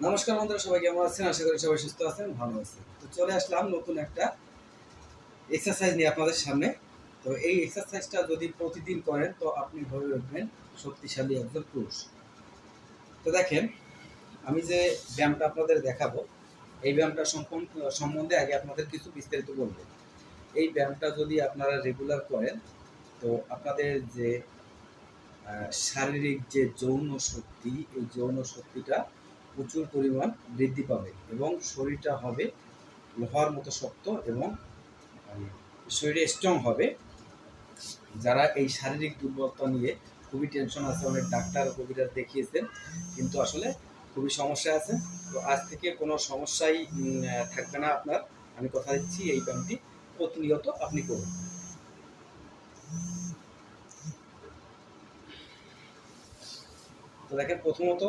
নমস্কার বন্ধুরা, সবাই কেমন আছেন? আশা করি সবাই সুস্থ আছেন, ভালো আছেন। তো চলে আসলাম নতুন একটা এক্সারসাইজ নিয়ে আপনাদের সামনে। তো এই এক্সারসাইজটা যদি প্রতিদিন করেন তো আপনি হয়ে উঠবেন শক্তিশালী একজন পুরুষ। তো দেখেন, আমি যে ব্যায়ামটা আপনাদের দেখাবো, এই ব্যায়ামটা সম্বন্ধে আগে আপনাদের কিছু বিস্তারিত বলবো। এই ব্যায়ামটা যদি আপনারা রেগুলার করেন তো আপনাদের যে শারীরিক যে যৌন শক্তি, এই যৌন শক্তিটা প্রচুর পরিমাণ বৃদ্ধি পাবে এবং শরীরটা হবে লোহার মতো শক্ত এবং শরীরে স্ট্রং হবে। যারা এই শারীরিক দুর্বলতা নিয়ে খুবই টেনশন আছে, অনেক ডাক্তার কবিরাজ দেখিয়েছেন কিন্তু আসলে খুবই সমস্যা আছে। তো আজ থেকে কোনো সমস্যাই থাকবে না আপনার। আমি কথা দিচ্ছি এই ব্যায়ামটি প্রতিনিয়ত আপনি করুন। তো দেখেন, প্রথমত